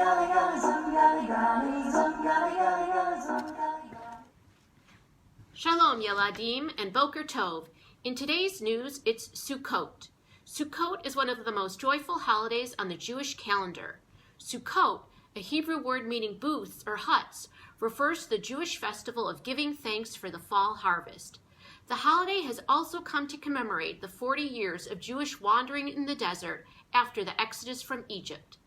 Gali Gali, zum Gali Gali, zum Gali Gali, zum Gali Gali. Shalom Yeladim and Boker Tov. In today's news, it's Sukkot. Sukkot is one of the most joyful holidays on the Jewish calendar. Sukkot, a Hebrew word meaning booths or huts, refers to the Jewish festival of giving thanks for the fall harvest. The holiday has also come to commemorate the 40 years of Jewish wandering in the desert after the exodus from Egypt.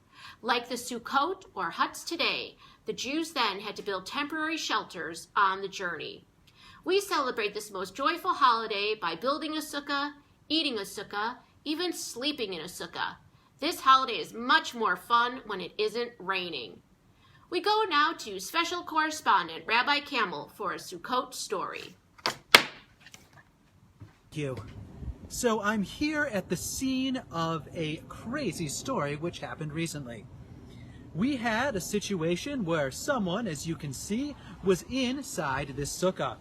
Like the Sukkot or huts today, the Jews then had to build temporary shelters on the journey. We celebrate this most joyful holiday by building a sukkah, eating a sukkah, even sleeping in a sukkah. This holiday is much more fun when it isn't raining. We go now to special correspondent Rabbi Kamil for a Sukkot story. Thank you. So I'm here at the scene of a crazy story which happened recently. We had a situation where someone, as you can see, was inside this sukkah.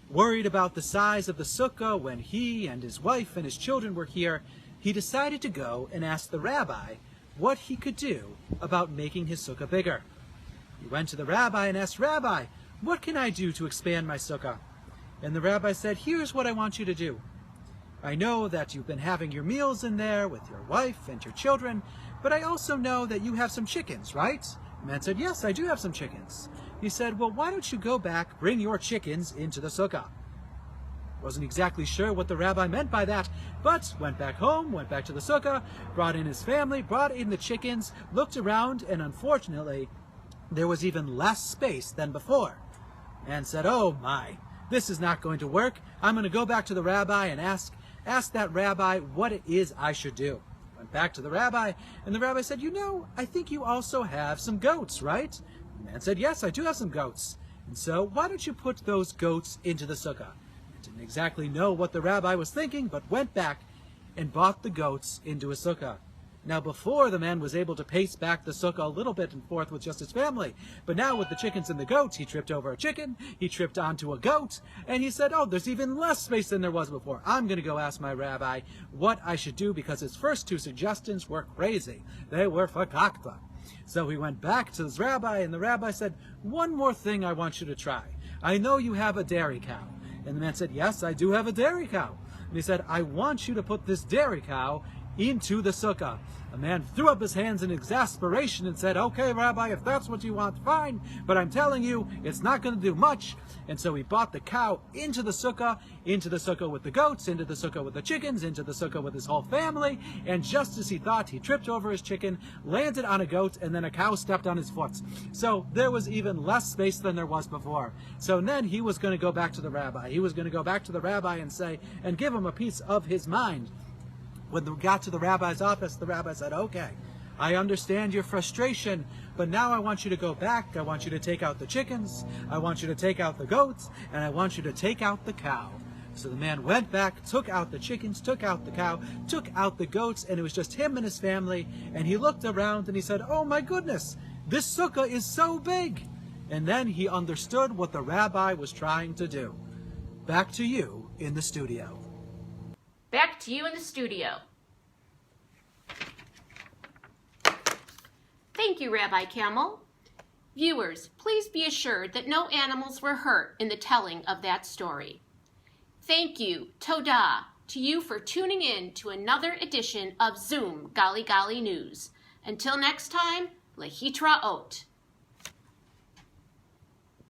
Worried about the size of the sukkah, when he and his wife and his children were here, he decided to go and ask the rabbi what he could do about making his sukkah bigger. He went to the rabbi and asked, "Rabbi, what can I do to expand my sukkah?" And the rabbi said, "Here's what I want you to do. I know that you've been having your meals in there with your wife and your children, but I also know that you have some chickens, right?" The man said, "Yes, I do have some chickens." He said, "Well, why don't you go back, bring your chickens into the sukkah?" Wasn't exactly sure what the rabbi meant by that, but went back home, went back to the sukkah, brought in his family, brought in the chickens, looked around, and unfortunately, there was even less space than before. And said, "Oh my, this is not going to work. I'm going to go back to the rabbi and ask that rabbi what it is I should do." Went back to the rabbi, and the rabbi said, "You know, I think you also have some goats, right?" The man said, "Yes, I do have some goats. And so why don't you put those goats into the sukkah?" I didn't exactly know what the rabbi was thinking, but went back and bought the goats into a sukkah. Now before, the man was able to pace back the sukkah a little bit and forth with just his family. But now with the chickens and the goats, he tripped over a chicken, he tripped onto a goat, and he said, "Oh, there's even less space than there was before. I'm going to go ask my rabbi what I should do," because his first two suggestions were crazy. They were fakakta. So he went back to his rabbi, and the rabbi said, "One more thing I want you to try. I know you have a dairy cow." And the man said, "Yes, I do have a dairy cow." And he said, "I want you to put this dairy cow into the sukkah." The man threw up his hands in exasperation and said, "Okay, Rabbi, if that's what you want, fine, but I'm telling you, it's not going to do much." And so he brought the cow into the sukkah with the goats, into the sukkah with the chickens, into the sukkah with his whole family, and just as he thought, he tripped over his chicken, landed on a goat, and then a cow stepped on his foot. So there was even less space than there was before. So then he was going to go back to the rabbi. He was going to go back to the rabbi and say, and give him a piece of his mind. When we got to the rabbi's office, the rabbi said, "Okay, I understand your frustration, but now I want you to go back. I want you to take out the chickens, I want you to take out the goats, and I want you to take out the cow." So the man went back, took out the chickens, took out the cow, took out the goats, and it was just him and his family. And he looked around and he said, "Oh my goodness, this sukkah is so big." And then he understood what the rabbi was trying to do. Back to you in the studio. Back to you in the studio. Thank you, Rabbi Kamil. Viewers, please be assured that no animals were hurt in the telling of that story. Thank you, Todah, to you for tuning in to another edition of Zoom Gali Gali News. Until next time, Lehitraot.